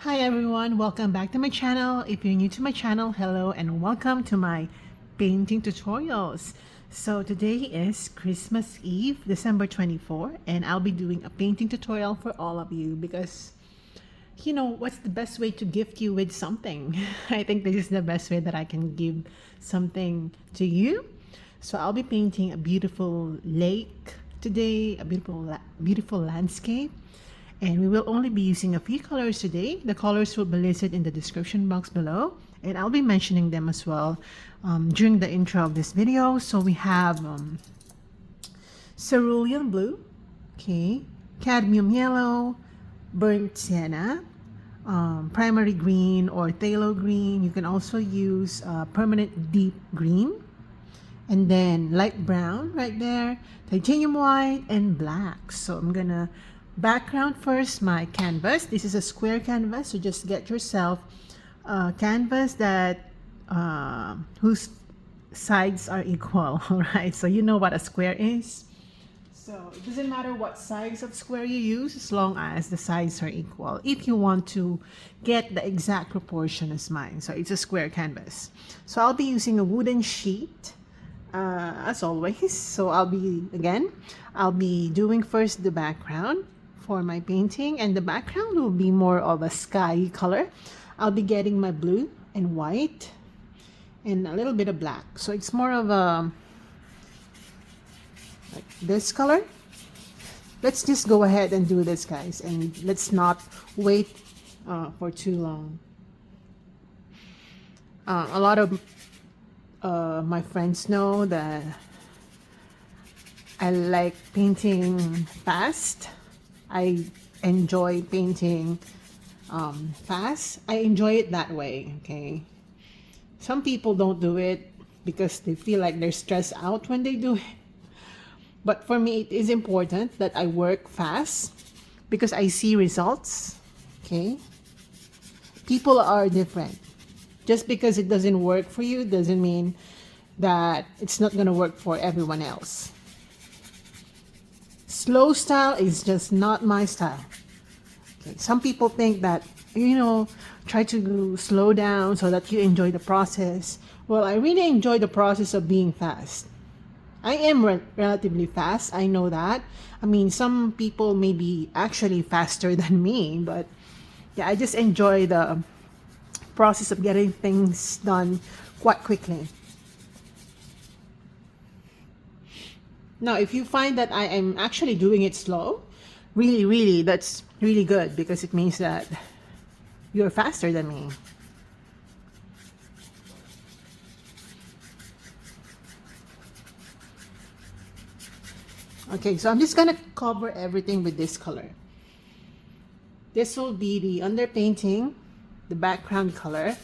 Hi everyone, welcome back to my channel. If you're new to my channel, hello and welcome to my painting tutorials. So today is Christmas Eve, December 24, and I'll be doing a painting tutorial for all of you because what's the best way to gift you with something? I think this is the best way that I can give something to you. So I'll be painting a beautiful lake today, a beautiful landscape. And we will only be using a few colors today. The colors will be listed in the description box below, and I'll be mentioning them as well during the intro of this video. So we have cerulean blue, okay, cadmium yellow, burnt sienna, primary green or phthalo green. You can also use permanent deep green, and then light brown right there, titanium white, and black. So I'm gonna background first my canvas. This is a square canvas, so just get yourself a canvas that whose sides are equal. All right, so you know what a square is. So it doesn't matter what size of square you use as long as the sides are equal, if you want to get the exact proportion as mine. So it's a square canvas. So I'll be using a wooden sheet as always. So I'll be doing first the background for my painting, and the background will be more of a sky color. I'll be getting my blue and white and a little bit of black, so it's more of a like this color. Let's just go ahead and do this, guys, and let's not wait for too long. A lot of my friends know that I like painting fast. I enjoy painting fast. I enjoy it that way, okay? Some people don't do it because they feel like they're stressed out when they do it. But for me, it is important that I work fast because I see results, okay? People are different. Just because it doesn't work for you doesn't mean that it's not going to work for everyone else. Slow style is just not my style. Okay. Some people think that, try to slow down so that you enjoy the process. Well, I really enjoy the process of being fast. I am relatively fast. I know that. I mean, some people may be actually faster than me, but yeah, I just enjoy the process of getting things done quite quickly. Now, if you find that I am actually doing it slow, really, that's really good because it means that you're faster than me. Okay, so I'm just gonna cover everything with this color. This will be the underpainting, the background color.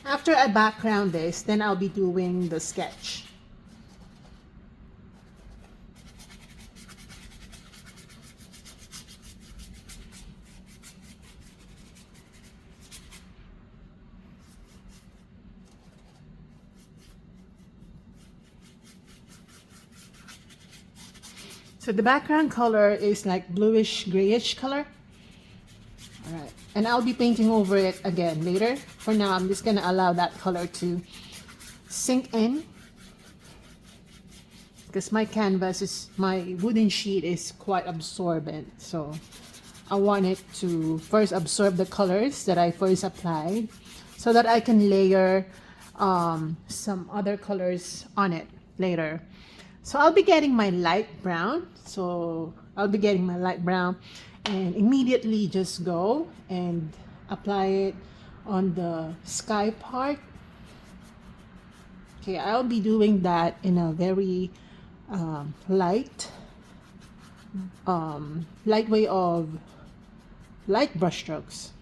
After I background this, then I'll be doing the sketch. So the background color is like bluish grayish color. All right, and I'll be painting over it again later. For now, I'm just gonna allow that color to sink in because my wooden sheet is quite absorbent. So I want it to first absorb the colors that I first applied so that I can layer some other colors on it later. So I'll be getting my light brown. And immediately just go and apply it on the sky part. Okay, I'll be doing that in a very light way of light brush strokes.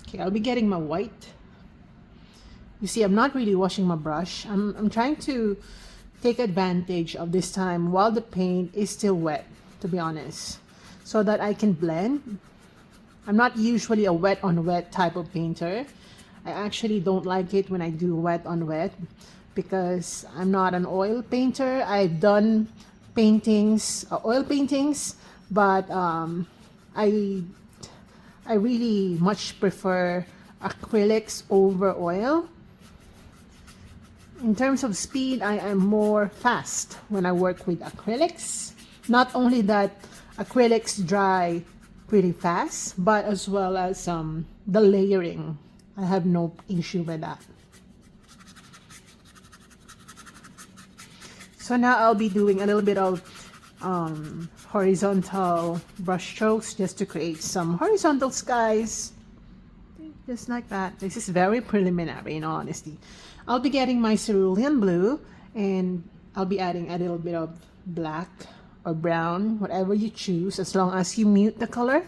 Okay, I'll be getting my white. You see, I'm not really washing my brush. I'm trying to take advantage of this time while the paint is still wet, to be honest, so that I can blend. I'm not usually a wet on wet type of painter. I actually don't like it when I do wet on wet because I'm not an oil painter. I've done paintings, oil paintings, but I really much prefer acrylics over oil. In terms of speed, I am more fast when I work with acrylics. Not only that acrylics dry pretty fast, but as well as the layering. I have no issue with that. So now I'll be doing a little bit of horizontal brush strokes just to create some horizontal skies. Just like that. This is very preliminary in all honesty. I'll be getting my cerulean blue and I'll be adding a little bit of black or brown, whatever you choose, as long as you mute the color.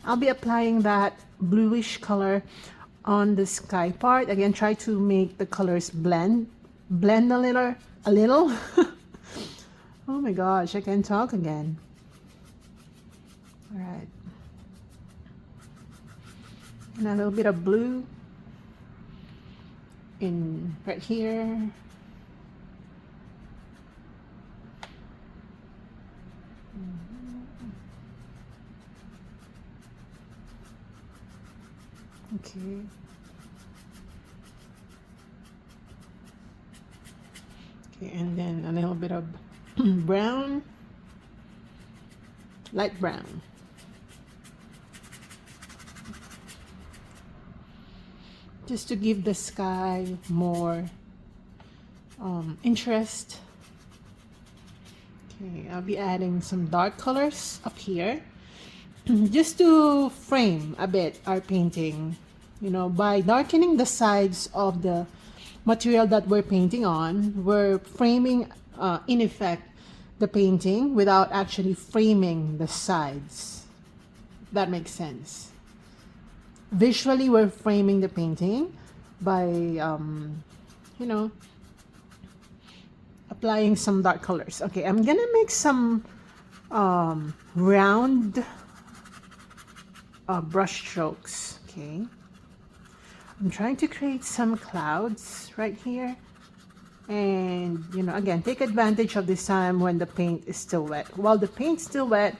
I'll be applying that bluish color on the sky part. Again, try to make the colors blend a little. Oh my gosh, I can talk again. All right. And a little bit of blue in right here. Okay. Okay, and then a little bit of brown, light brown. Just to give the sky more interest. Okay, I'll be adding some dark colors up here just to frame a bit our painting. You know, by darkening the sides of the material that we're painting on, we're framing in effect the painting without actually framing the sides. That makes sense. Visually, we're framing the painting by, you know, applying some dark colors. Okay, I'm gonna make some round brush strokes. Okay, I'm trying to create some clouds right here. And, you know, again, take advantage of this time when the paint is still wet. While the paint's still wet,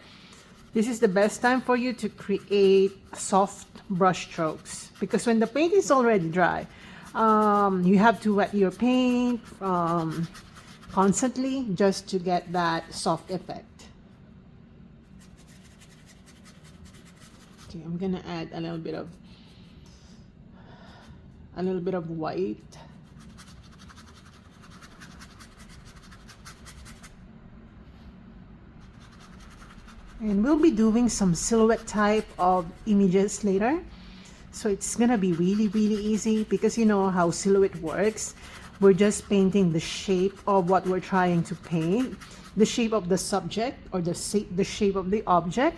this is the best time for you to create soft brush strokes, because when the paint is already dry, you have to wet your paint constantly just to get that soft effect. Okay, I'm gonna add a little bit of white. And we'll be doing some silhouette type of images later. So it's gonna be really, really easy because you know how silhouette works. We're just painting the shape of what we're trying to paint, the shape of the subject or the shape of the object,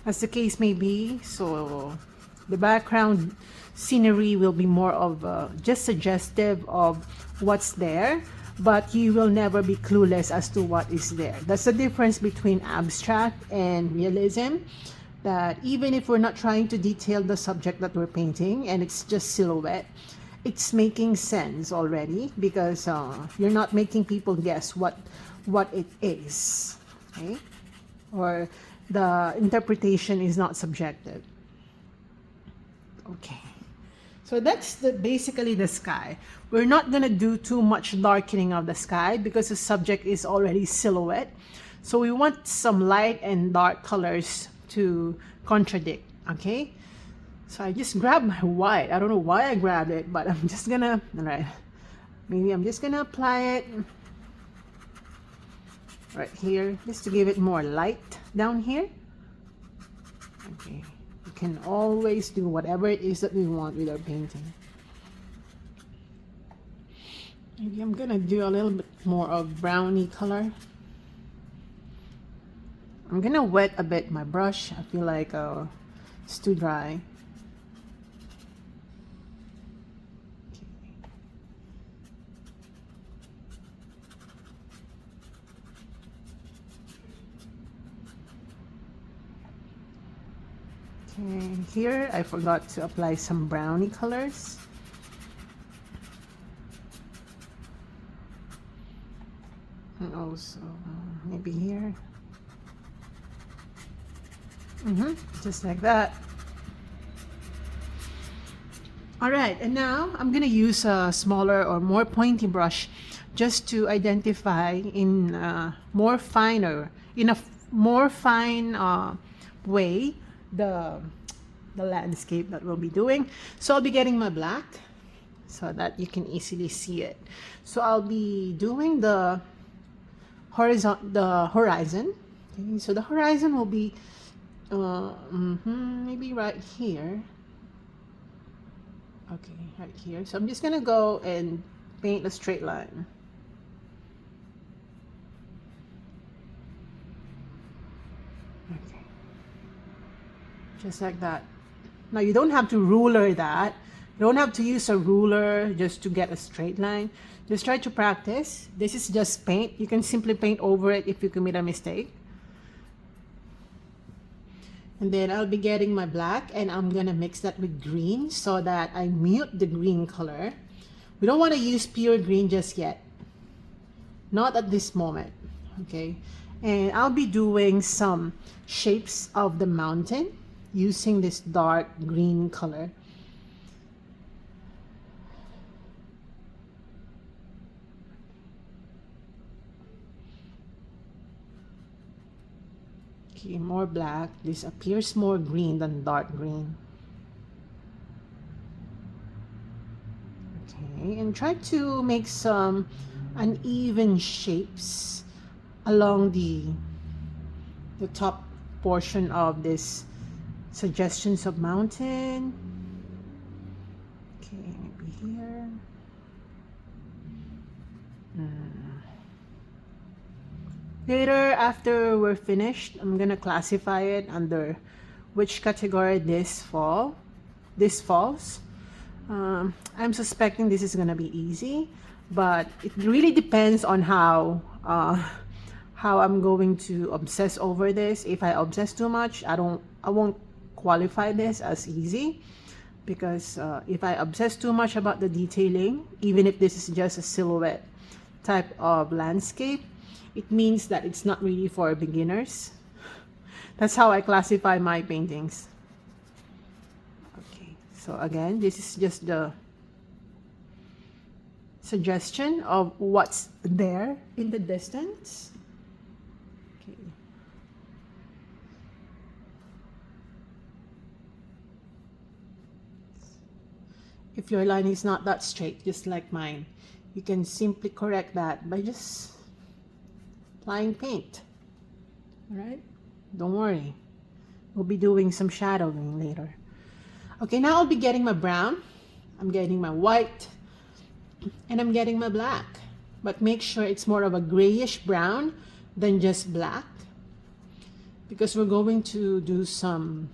as the case may be. So the background scenery will be more of just suggestive of what's there, but you will never be clueless as to what is there. That's the difference between abstract and realism, that even if we're not trying to detail the subject that we're painting and it's just silhouette, it's making sense already because you're not making people guess what it is, okay? Or the interpretation is not subjective. Okay. So that's basically the sky. We're not gonna do too much darkening of the sky because the subject is already silhouette. So we want some light and dark colors to contradict, okay? So I just grabbed my white. I don't know why I grabbed it, but I'm just gonna, all right. Maybe I'm just gonna apply it right here, just to give it more light down here. Okay. Can always do whatever it is that we want with our painting. Maybe I'm gonna do a little bit more of browny color. I'm gonna wet a bit my brush. I feel like it's too dry. And here I forgot to apply some browny colors. And also maybe here. Just like that. All right, and now I'm gonna use a smaller or more pointy brush just to identify in more fine way the landscape that we'll be doing. So I'll be getting my black so that you can easily see it. So I'll be doing the horizon. Okay, so the horizon will be maybe right here. Okay, right here. So I'm just gonna go and paint a straight line. Okay, just like that. Now you don't have to ruler that. You don't have to use a ruler just to get a straight line. Just try to practice. This is just paint. You can simply paint over it if you commit a mistake. And then I'll be getting my black and I'm gonna mix that with green so that I mute the green color. We don't want to use pure green just yet. Not at this moment, okay? And I'll be doing some shapes of the mountain using this dark green color. Okay, more black. This appears more green than dark green. Okay, and try to make some uneven shapes along the top portion of this suggestions of mountain. Okay, maybe here. Later, after we're finished, I'm gonna classify it under which category this falls. I'm suspecting this is gonna be easy, but it really depends on how I'm going to obsess over this. If I obsess too much, I won't qualify this as easy, because if I obsess too much about the detailing, even if this is just a silhouette type of landscape, it means that it's not really for beginners. That's how I classify my paintings. Okay, so again, this is just the suggestion of what's there in the distance. Okay. If your line is not that straight, just like mine, you can simply correct that by just applying paint. All right, don't worry, we'll be doing some shadowing later. Okay, now I'll be getting my brown, I'm getting my white, and I'm getting my black, but make sure it's more of a grayish brown than just black, because we're going to do some,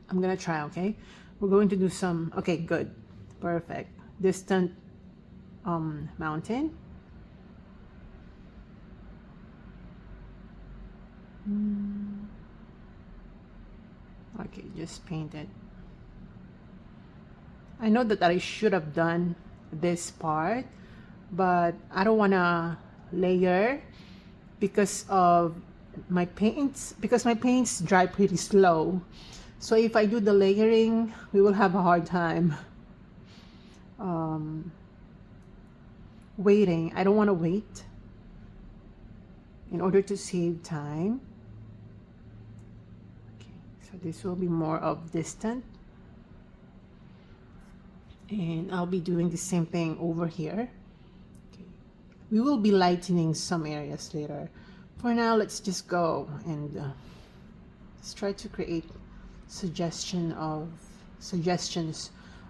I'm gonna try, okay, we're going to do some, okay, good, perfect, distant mountain. Okay, just paint it. I know that I should have done this part, but I don't want to layer because of my paints, because my paints dry pretty slow. So if I do the layering, we will have a hard time waiting. I don't want to wait in order to save time. Okay, so this will be more of distant, and I'll be doing the same thing over here. Okay. We will be lightening some areas later. For now, let's just go and let's try to create suggestions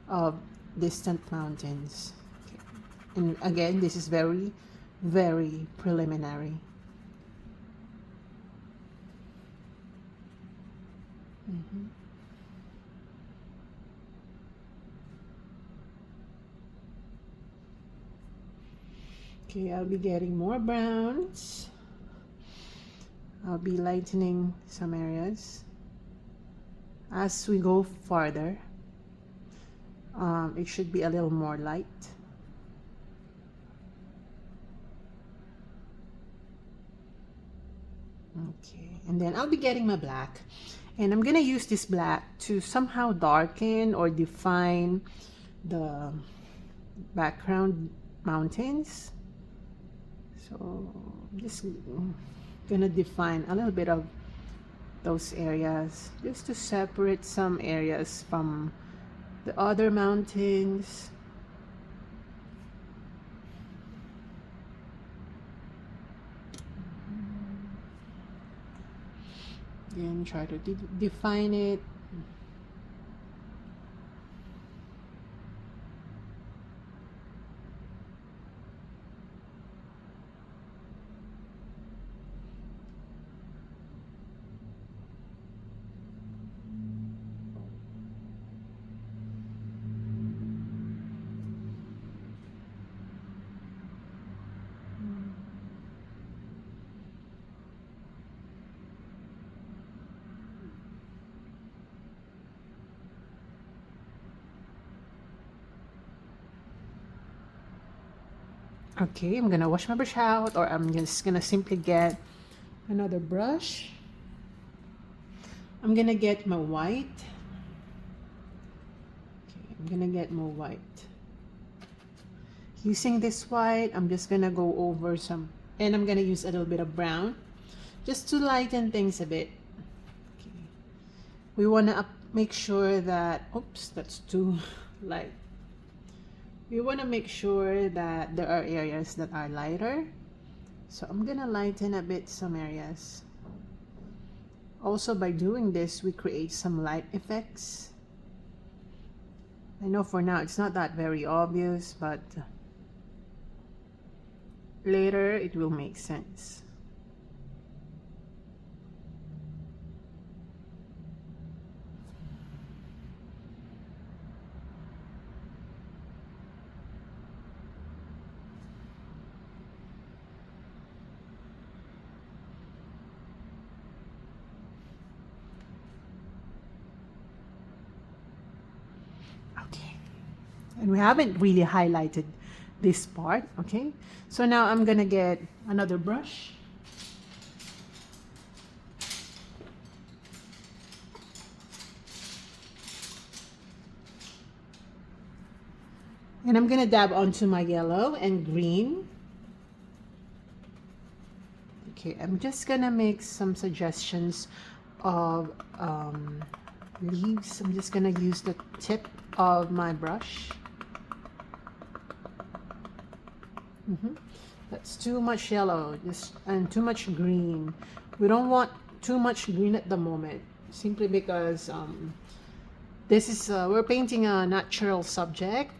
of distant mountains. Okay. And again, this is very, very preliminary. Okay, I'll be getting more browns. I'll be lightening some areas as we go farther. It should be a little more light. Okay, and then I'll be getting my black, and I'm gonna use this black to somehow darken or define the background mountains. So I'm just gonna define a little bit of those areas just to separate some areas from the other mountains. Then try to define it. Okay, I'm gonna wash my brush out, or I'm just gonna simply get another brush. I'm gonna get my white. Okay, I'm gonna get more white. Using this white, I'm just gonna go over some, and I'm gonna use a little bit of brown just to lighten things a bit. Okay. We wanna make sure that, oops, that's too light. We want to make sure that there are areas that are lighter. So I'm gonna lighten a bit some areas. Also, by doing this, we create some light effects. I know for now it's not that very obvious, but later it will make sense. Okay, and we haven't really highlighted this part. Okay, so now I'm gonna get another brush. And I'm gonna dab onto my yellow and green. Okay, I'm just gonna make some suggestions of leaves. I'm just gonna use the tip of my brush. That's too much yellow, and too much green. We don't want too much green at the moment, simply because this is we're painting a natural subject,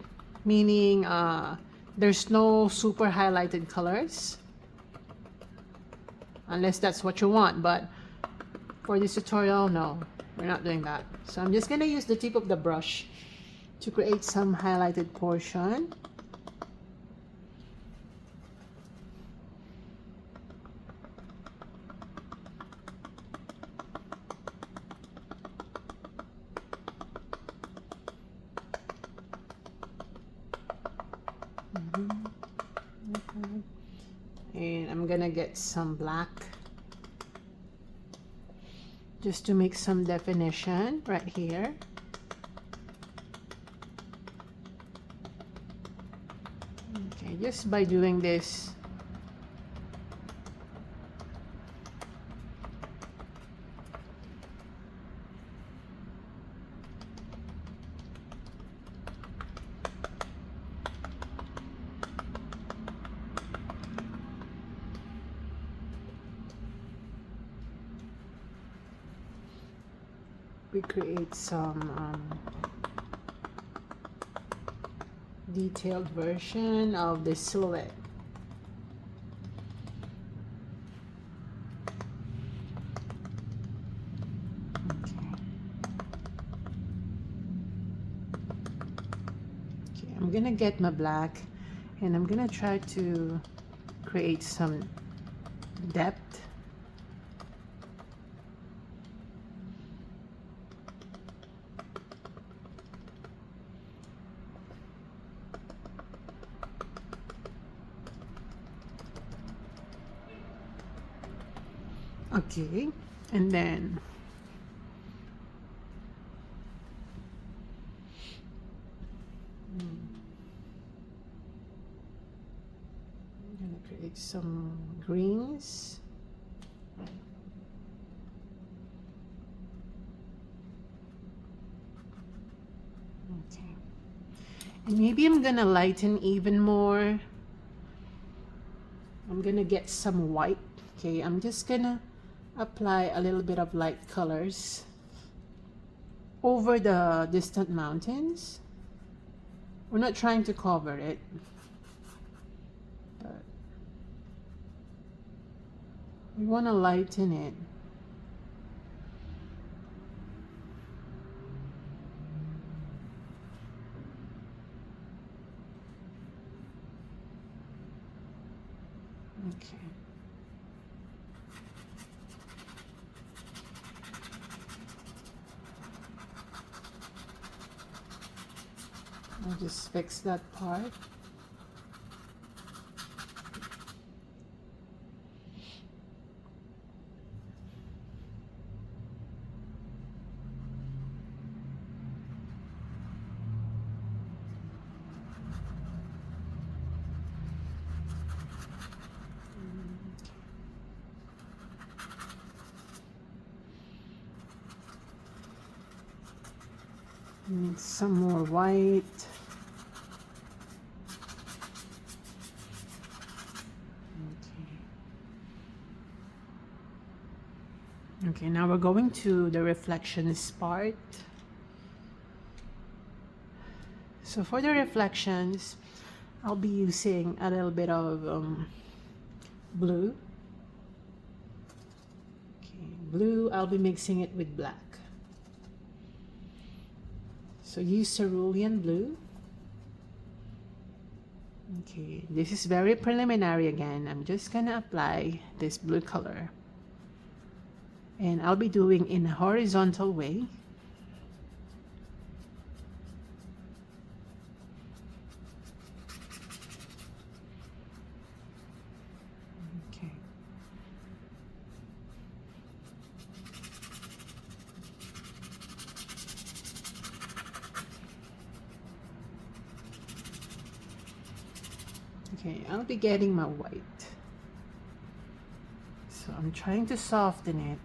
meaning there's no super highlighted colors, unless that's what you want. But for this tutorial, no, we're not doing that. So I'm just gonna use the tip of the brush to create some highlighted portion. And I'm gonna get some black just to make some definition right here. Okay, just by doing this, we create some detailed version of the silhouette. Okay, I'm gonna get my black, and I'm gonna try to create some depth. Okay, and then I'm gonna create some greens. Okay, and maybe I'm gonna lighten even more. I'm gonna get some white. Okay, I'm just gonna apply a little bit of light colors over the distant mountains. We're not trying to cover it, but we want to lighten it. Okay. I'll just fix that part. Need some more white. Okay, now we're going to the reflections part. So for the reflections, I'll be using a little bit of blue. Okay, blue, I'll be mixing it with black. So use cerulean blue. Okay, this is very preliminary again. I'm just gonna apply this blue color. And I'll be doing in a horizontal way. Okay. Okay, I'll be getting my white. So I'm trying to soften it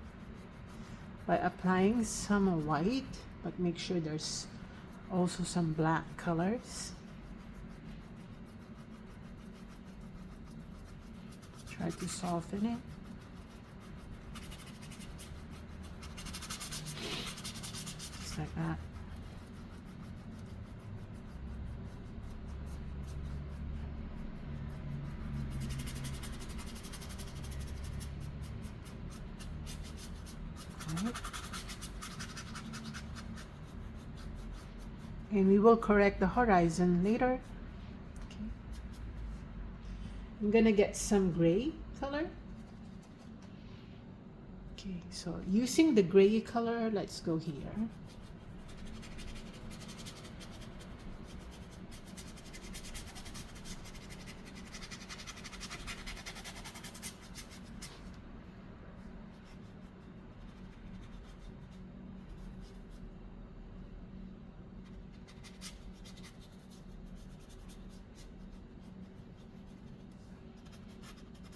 by applying some white, but make sure there's also some black colors. Try to soften it. Just like that. And we will correct the horizon later. Okay. I'm gonna get some gray color. Okay, so using the gray color, let's go here.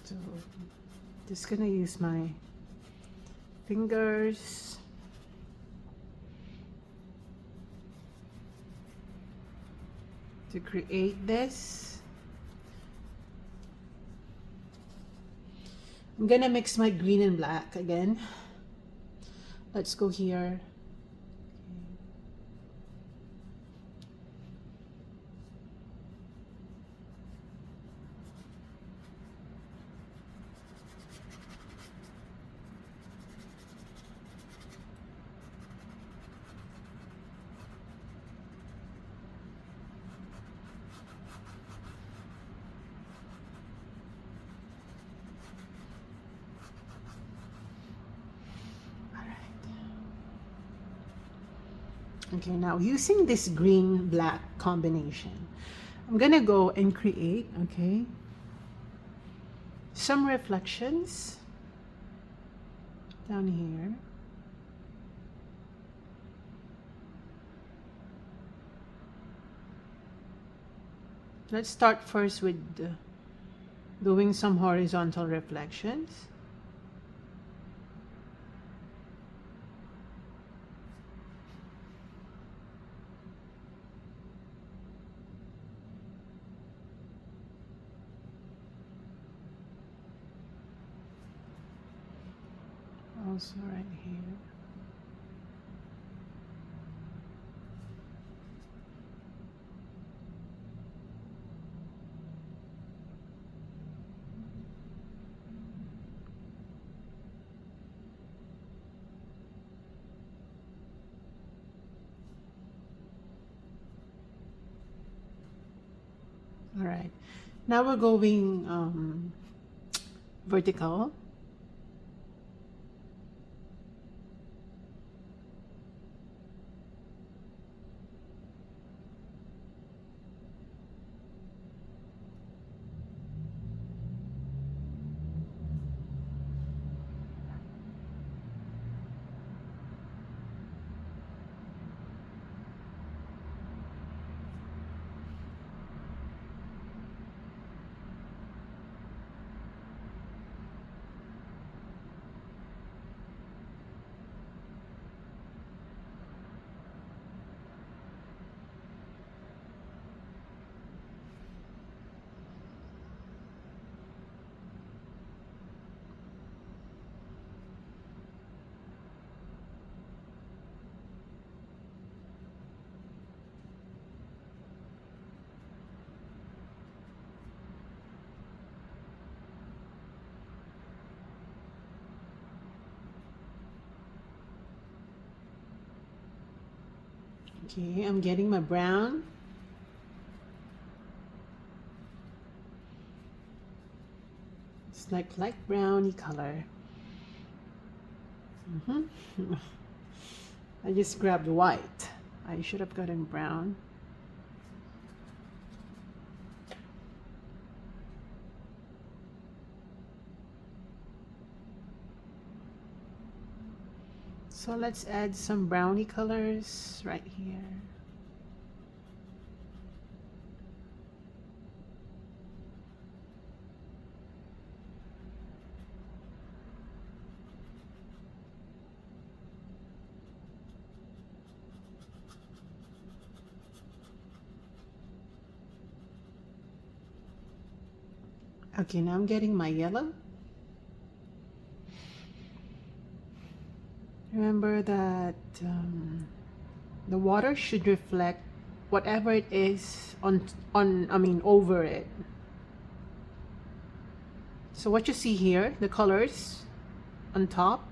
So just gonna use my fingers to create this. I'm gonna mix my green and black again. Let's go here. Okay, now using this green-black combination, I'm gonna go and create, okay, some reflections. down here. Let's start first with doing some horizontal reflections. Also right here. All right, now we're going vertical. Okay, I'm getting my brown. It's like light browny color. I just grabbed white. I should have gotten brown. So let's add some browny colors right here. Okay, now I'm getting my yellow. Remember that the water should reflect whatever it is over it. So what you see here, the colors on top,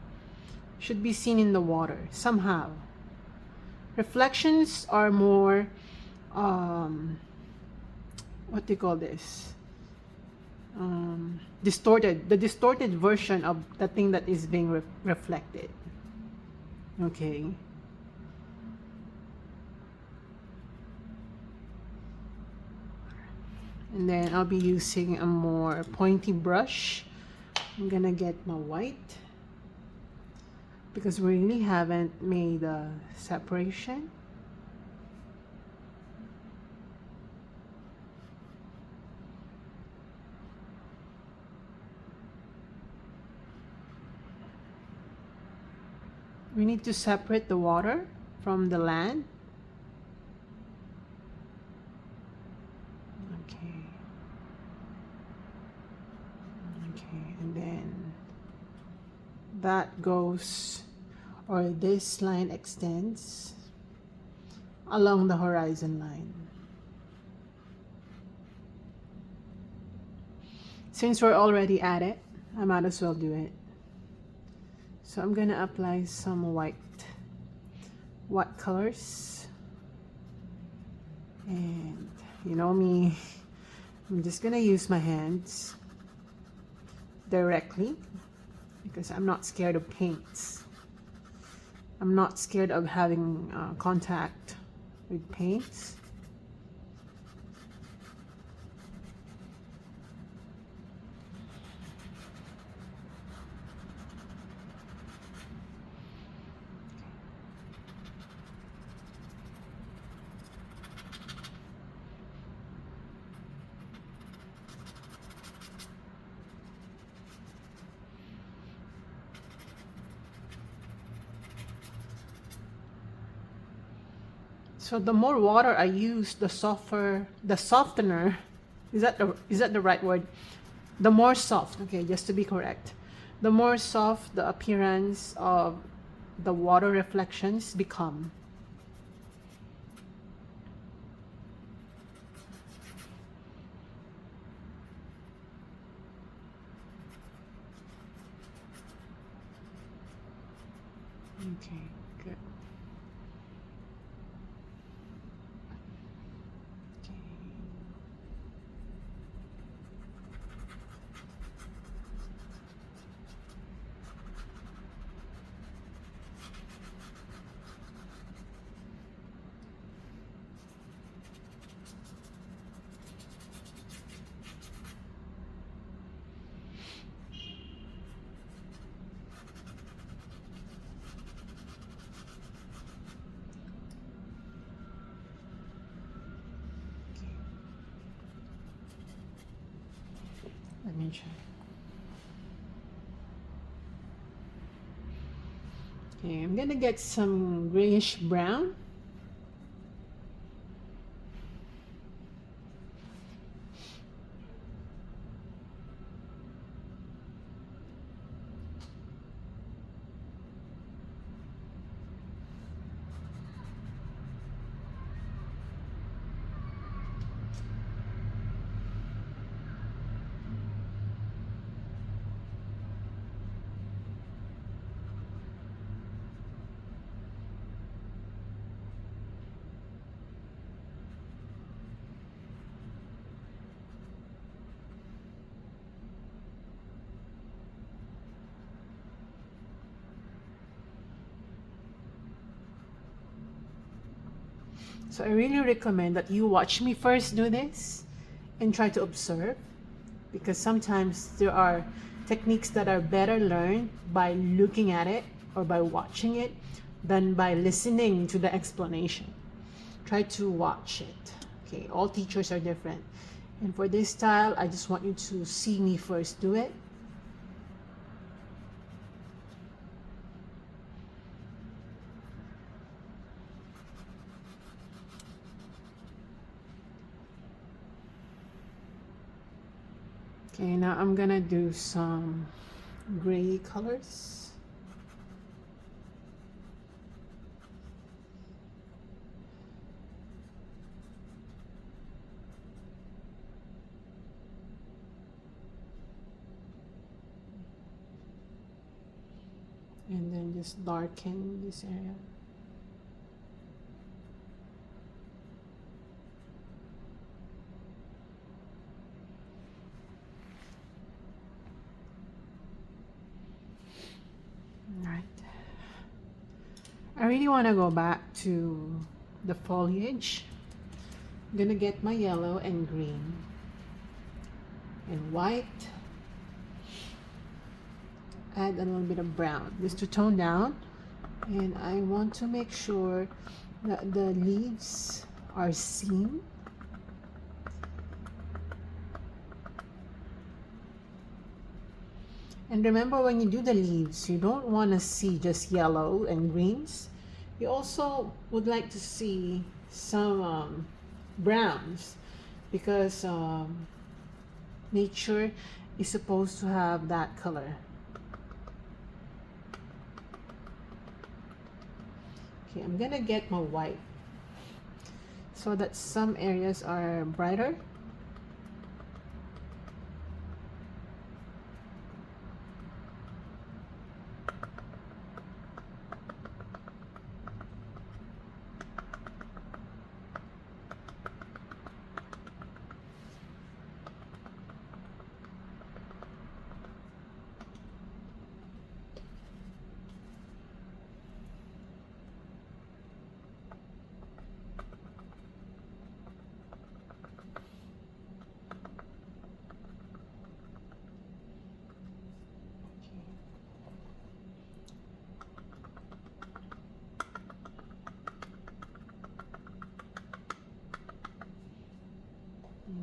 should be seen in the water somehow. Reflections are more, what do you call this? Distorted, the distorted version of the thing that is being reflected. Okay. And then I'll be using a more pointy brush. I'm gonna get my white because we really haven't made a separation. We need to separate the water from the land. Okay. Okay, and then that goes, or this line extends along the horizon line. Since we're already at it, I might as well do it. So I'm gonna apply some white colors, and you know me, I'm just gonna use my hands directly because I'm not scared of paints. I'm not scared of having contact with paints. So the more water I use, the softener, is that the right word? The more soft, okay, just to be correct. The more soft the appearance of the water reflections become. Okay, good. Okay. Let me try. Okay, I'm gonna get some grayish brown. So I really recommend that you watch me first do this and try to observe, because sometimes there are techniques that are better learned by looking at it or by watching it than by listening to the explanation. Try to watch it. Okay, all teachers are different. And for this style, I just want you to see me first do it. Okay, now I'm gonna do some gray colors. And then just darken this area. Right. I really want to go back to the foliage. I'm gonna get my yellow and green and white. Add a little bit of brown just to tone down, and I want to make sure that the leaves are seen. And remember, when you do the leaves, you don't want to see just yellow and greens. You also would like to see some browns, because nature is supposed to have that color. Okay, I'm gonna get my white so that some areas are brighter.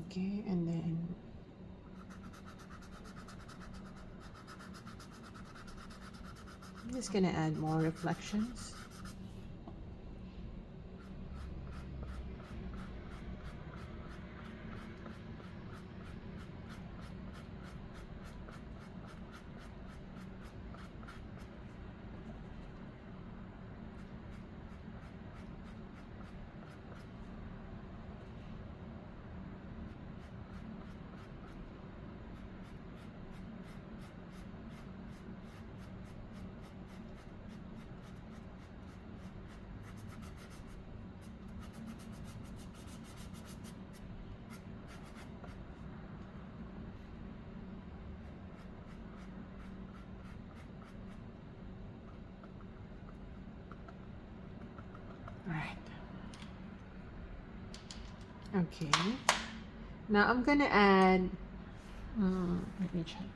Okay, and then I'm just gonna add more reflections. Okay. Now I'm gonna add, let me check.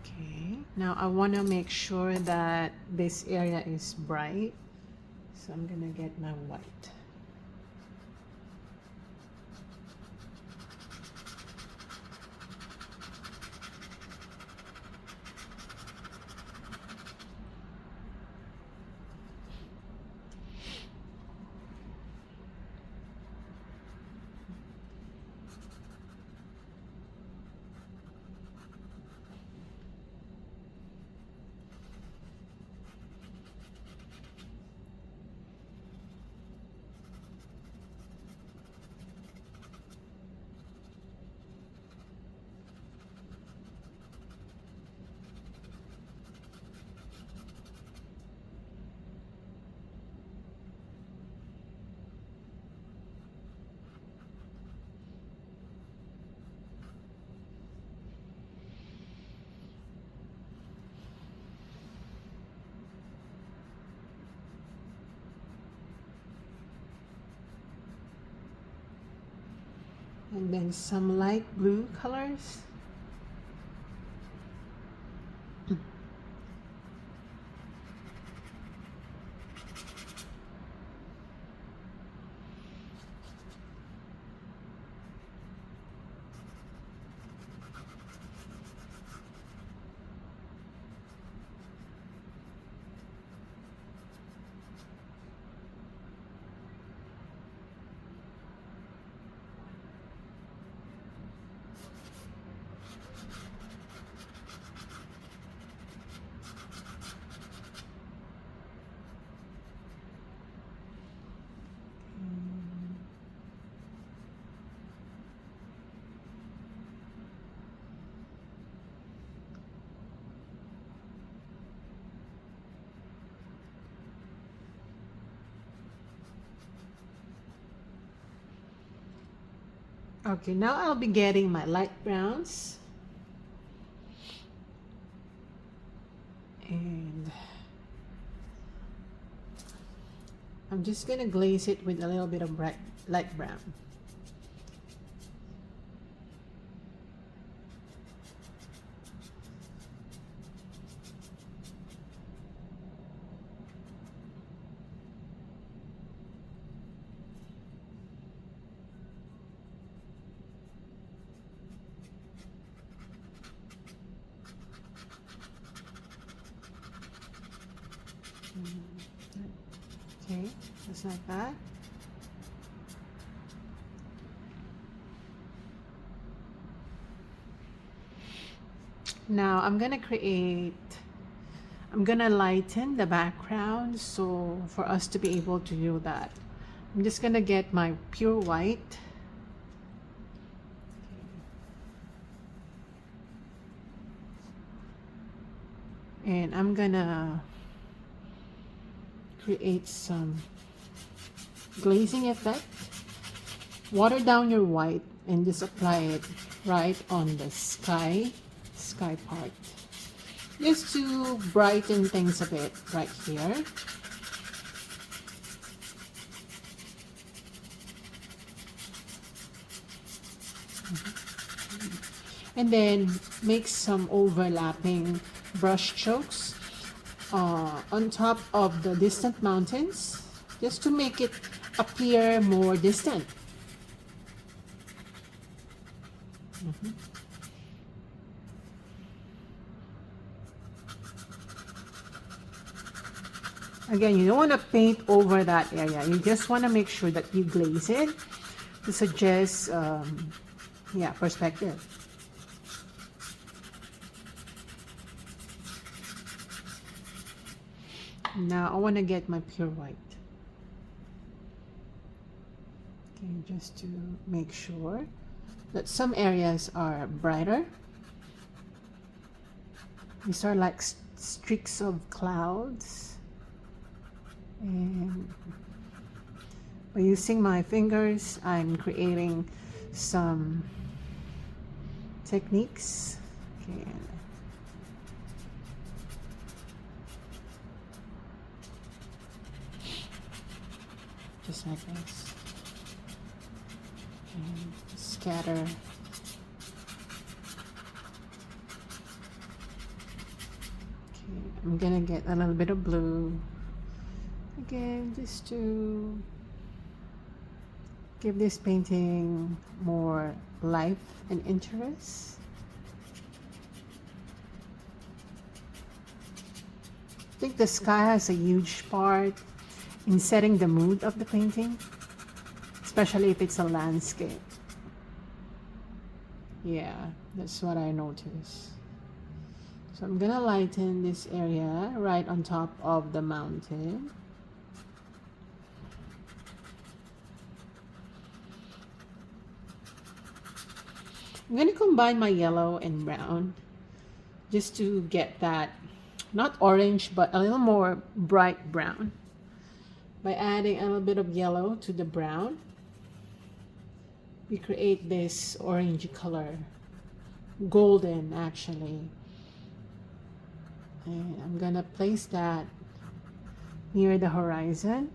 Okay. Now I want to make sure that this area is bright. So I'm gonna get my white. And then some light blue colors. Okay, now I'll be getting my light browns. And I'm just gonna glaze it with a little bit of light brown. Okay, just like that. Now I'm gonna lighten the background, so for us to be able to do that, I'm just gonna get my pure white. And I'm gonna create some glazing effect. Water down your white and just apply it right on the sky part, just to brighten things a bit right here. And then make some overlapping brush strokes on top of the distant mountains, just to make it appear more distant. Again, you don't want to paint over that area. You just want to make sure that you glaze it to suggest, perspective. Now I want to get my pure white. Okay, just to make sure that some areas are brighter. These are like streaks of clouds. And by using my fingers, I'm creating some techniques. Okay. Just like this. scatter. Okay, I'm gonna get a little bit of blue again, just to give this painting more life and interest. I think the sky has a huge part in setting the mood of the painting, especially if it's a landscape. Yeah, that's what I noticed. So I'm gonna lighten this area right on top of the mountain. I'm gonna combine my yellow and brown just to get that, not orange, but a little more bright brown. By adding a little bit of yellow to the brown, we create this orangey color, golden actually. And I'm gonna place that near the horizon.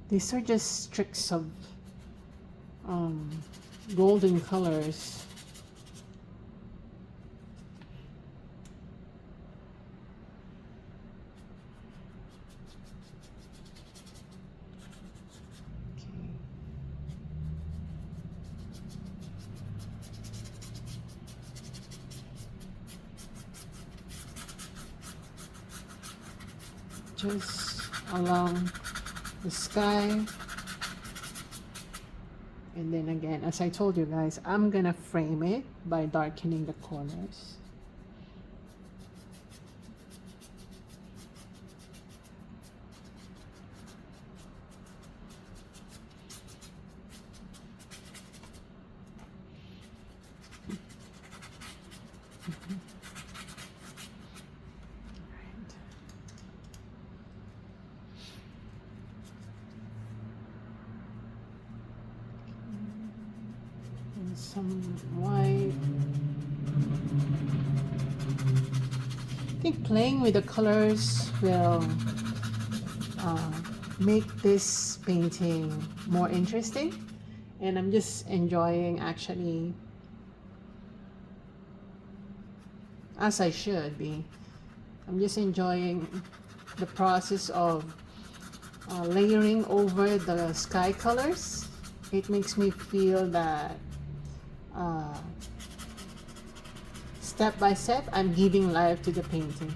These are just streaks of golden colors. Just along the sky. And then again, as I told you guys, I'm gonna frame it by darkening the corners. Some white. I think playing with the colors will make this painting more interesting, and I'm just enjoying, actually, as I should be. I'm just enjoying the process of layering over the sky colors. It makes me feel that step by step, I'm giving life to the painting.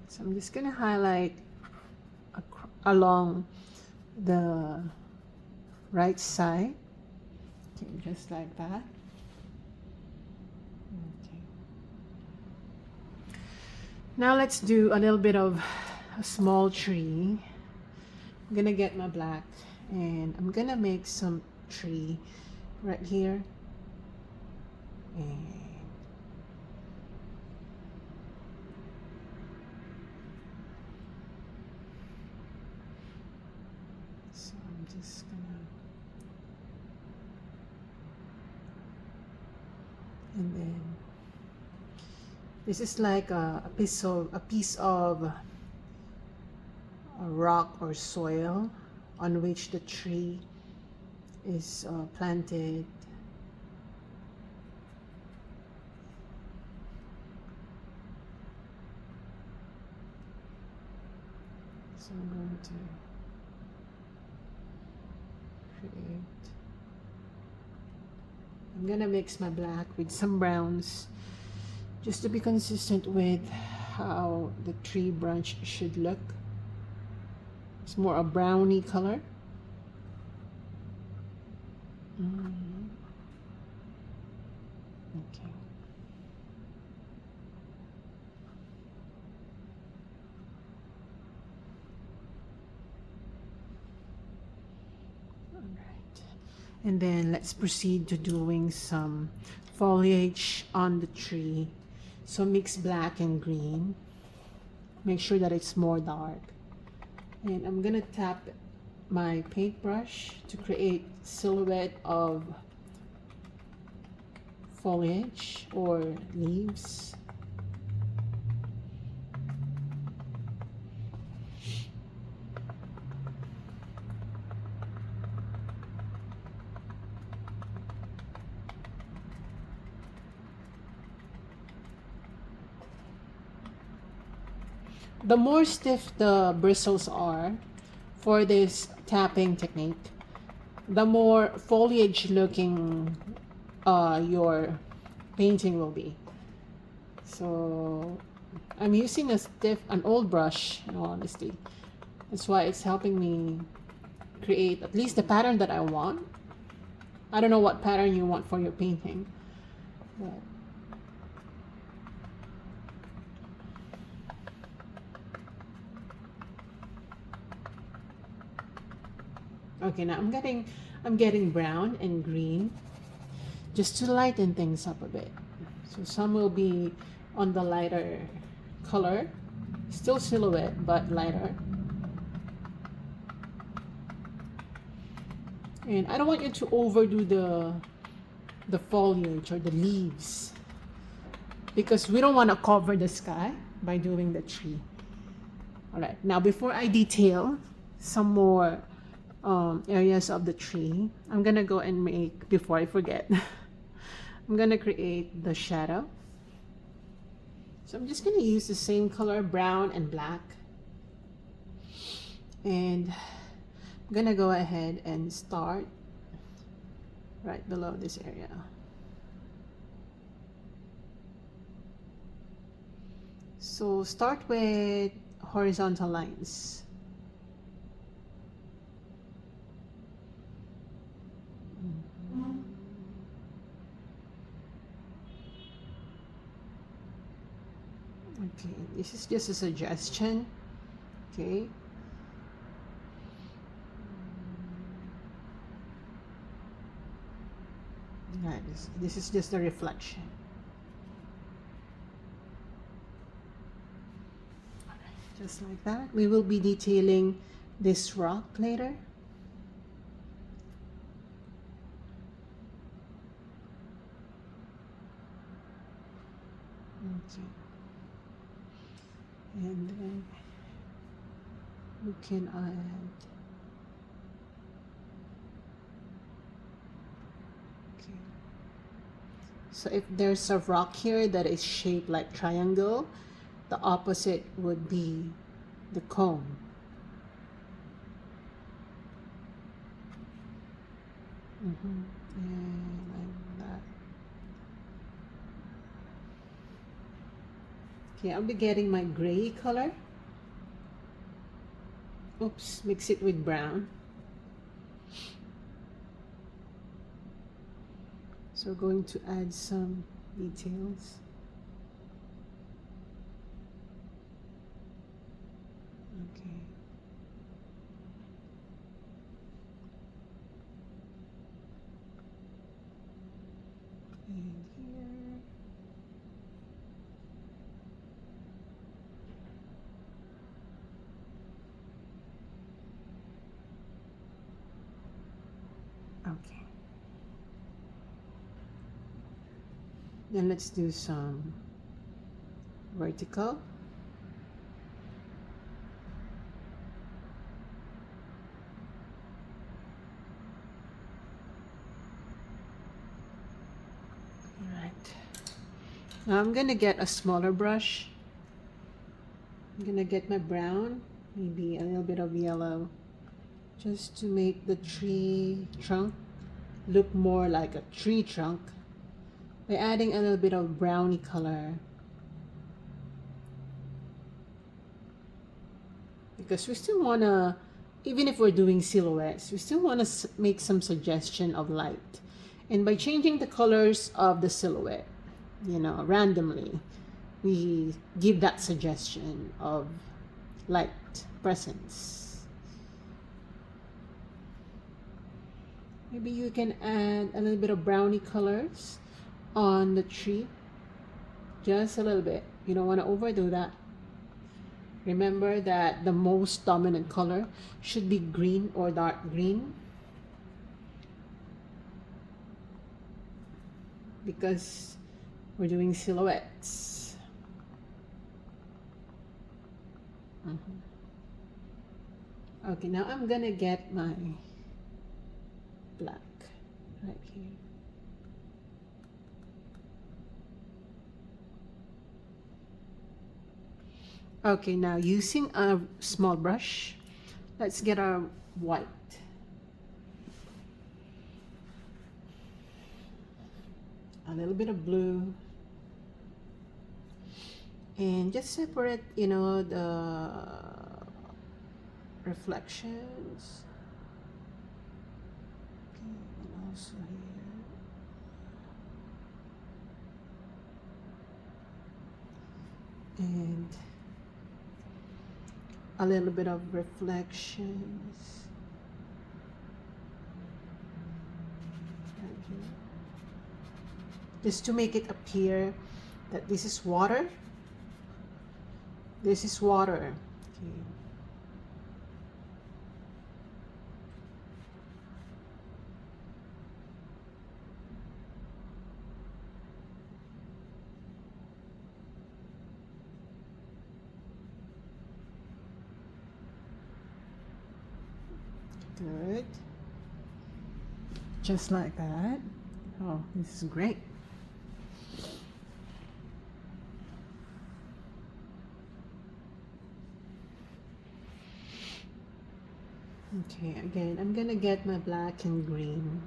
So I'm just gonna highlight along the right side, okay, just like that. Okay. Now let's do a little bit of a small tree. I'm gonna get my black and I'm gonna make some tree right here. And so I'm just gonna, and then this is like a piece of a rock or soil on which the tree is planted. So I'm going to create, I'm gonna mix my black with some browns just to be consistent with how the tree branch should look. It's more a browny color. Okay. All right. And then let's proceed to doing some foliage on the tree. So mix black and green. Make sure that it's more dark. And I'm gonna tap my paintbrush to create silhouette of foliage or leaves. The more stiff the bristles are for this tapping technique, the more foliage looking your painting will be. So I'm using an old brush, in all honesty. That's why it's helping me create at least the pattern that I want. I don't know what pattern you want for your painting, but okay, now I'm getting brown and green just to lighten things up a bit. So some will be on the lighter color, still silhouette but lighter. And I don't want you to overdo the foliage or the leaves, because we don't want to cover the sky by doing the tree. All right, now before I detail some more areas of the tree, I'm gonna go and make, before I forget, I'm gonna create the shadow. So I'm just gonna use the same color, brown and black, and I'm gonna go ahead and start right below this area. So start with horizontal lines. Okay, this is just a suggestion. Okay. Right, this is just a reflection. Just like that. We will be detailing this rock later. Okay. And then we can add, okay. So if there's a rock here that is shaped like triangle, the opposite would be the cone. And like that. Okay, I'll be getting my gray color. Oops, mix it with brown. So we're going to add some details. Okay. And here. Okay. Then let's do some vertical. Now I'm gonna get a smaller brush. I'm gonna get my brown, maybe a little bit of yellow, just to make the tree trunk look more like a tree trunk by adding a little bit of browny color. Because we still wanna, even if we're doing silhouettes, we still wanna make some suggestion of light. And by changing the colors of the silhouette, you know, randomly, we give that suggestion of light presence. Maybe you can add a little bit of browny colors on the tree, just a little bit. You don't want to overdo that. Remember that the most dominant color should be green or dark green, because we're doing silhouettes. Okay, now I'm gonna get my black right here. Okay, now using a small brush, let's get our white. A little bit of blue. And just separate, you know, the reflections. Okay, and also here. And a little bit of reflections right here, just to make it appear that this is water. This is water. Okay. Good. Just like that. Oh, this is great. Okay, again, I'm gonna get my black and green.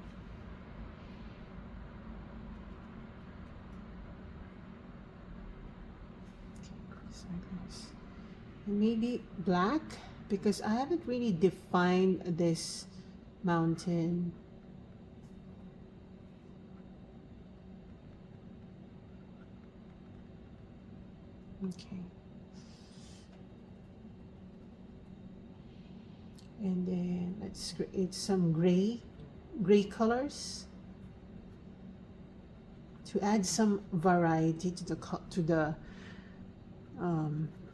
Okay, just like this. And maybe black, because I haven't really defined this mountain. Okay. And then let's create some gray colors to add some variety to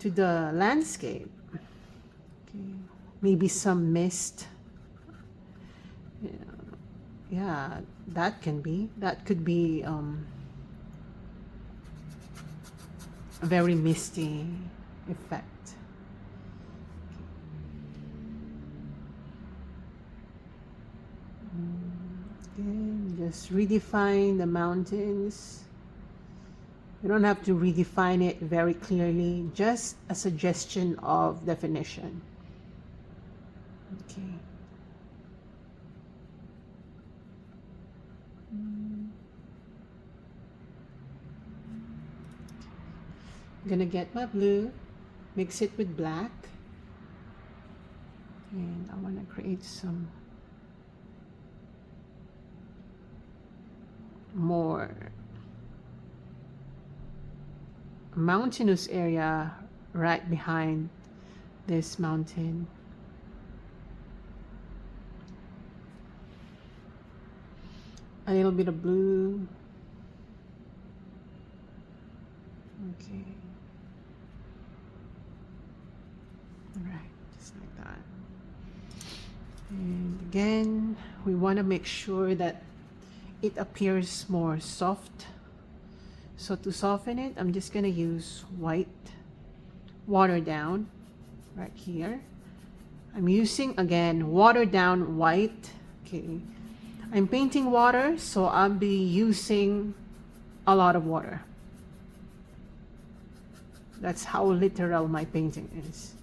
the landscape. Okay. Maybe some mist. Yeah, that could be a very misty effect. Again, just redefine the mountains. You don't have to redefine it very clearly, just a suggestion of definition. Okay. I'm gonna get my blue, mix it with black, and I want to create some more mountainous area right behind this mountain. A little bit of blue. Okay. All right, just like that. And again, we want to make sure that it appears more soft. So to soften it, I'm just going to use white, watered down right here. I'm using, again, watered down white. Okay. I'm painting water, so I'll be using a lot of water. That's how literal my painting is.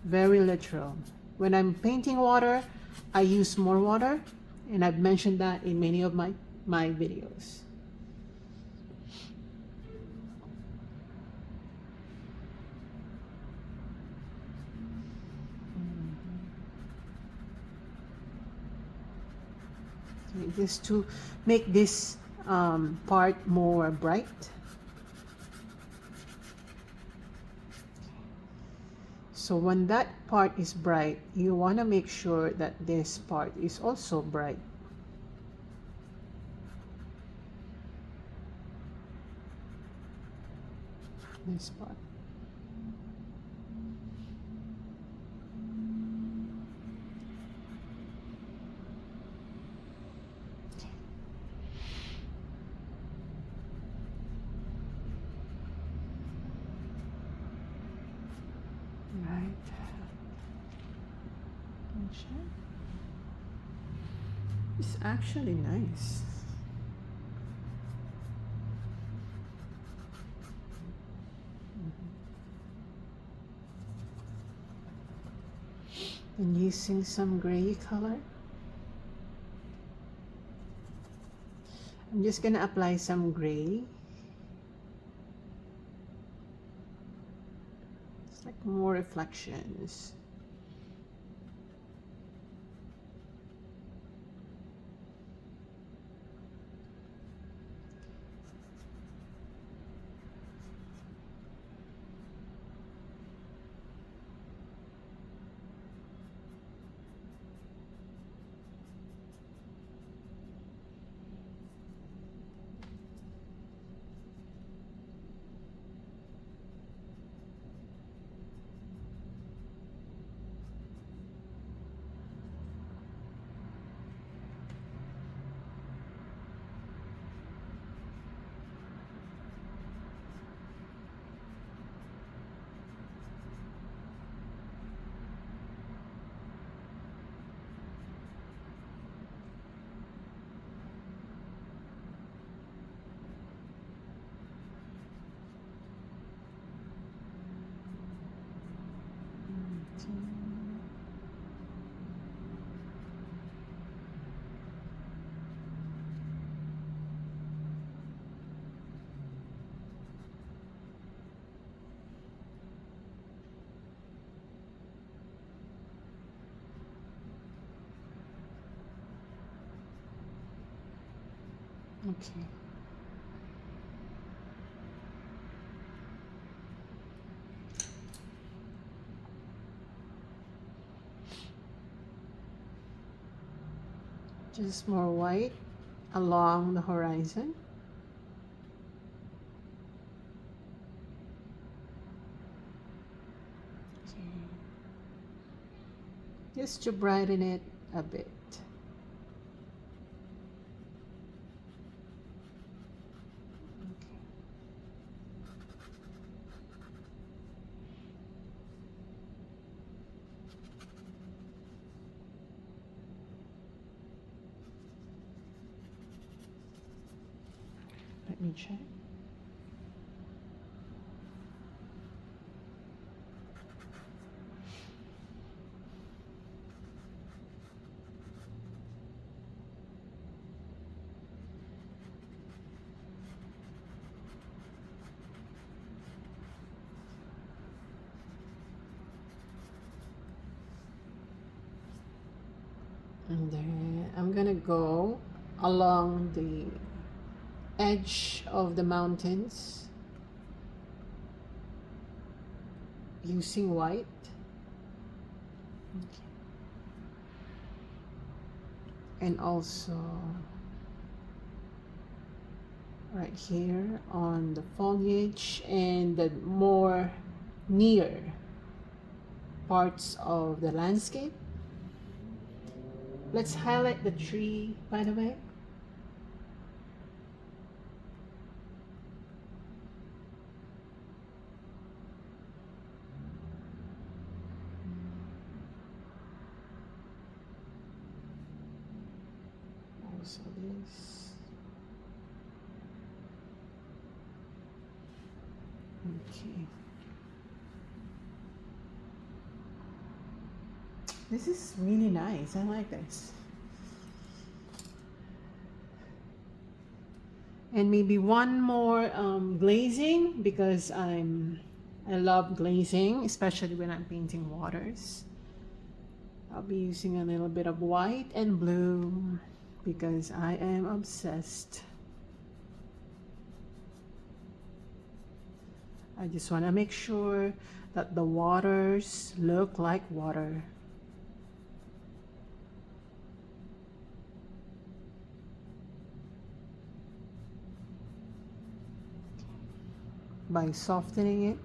Very literal. When I'm painting water, I use more water, and I've mentioned that in many of my videos. Just to make this part more bright. So when that part is bright, you want to make sure that this part is also bright. This part. check. It's actually nice. And using some gray color, I'm just gonna apply some gray. It's like more reflections. Okay. Just more white along the horizon. Okay. Just to brighten it a bit. Let me check. And then I'm gonna go along the edge of the mountains using white. Okay. And also right here on the foliage and the more near parts of the landscape. Let's highlight the tree, by the way. Also this. Okay. This is really nice. I like this. And maybe one more glazing, because I love glazing, especially when I'm painting waters. I'll be using a little bit of white and blue because I am obsessed. I just want to make sure that the waters look like water. By softening it.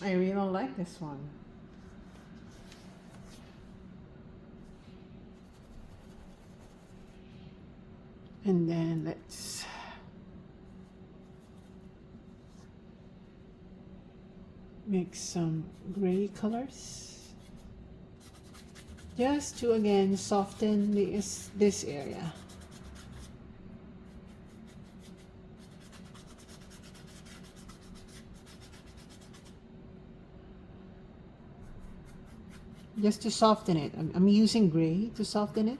I really don't like this one. And then let's mix some gray colors. Just to again soften this area. Just to soften it. I'm using gray to soften it.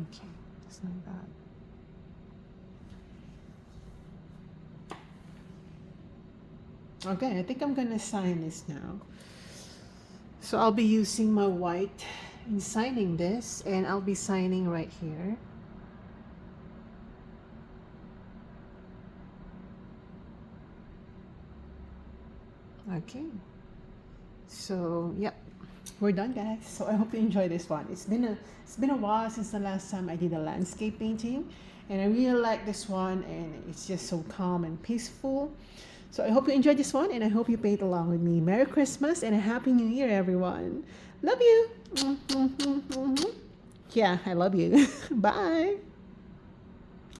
Okay, that's not bad. Okay, I think I'm gonna sign this now. So I'll be using my white in signing this, and I'll be signing right here. Okay. So, yep, we're done, guys. So I hope you enjoyed this one. It's been a while since the last time I did a landscape painting, and I really like this one, and it's just so calm and peaceful. So I hope you enjoyed this one, and I hope you paint along with me. Merry Christmas and a Happy New Year, everyone. Love you. Yeah, I love you. Bye.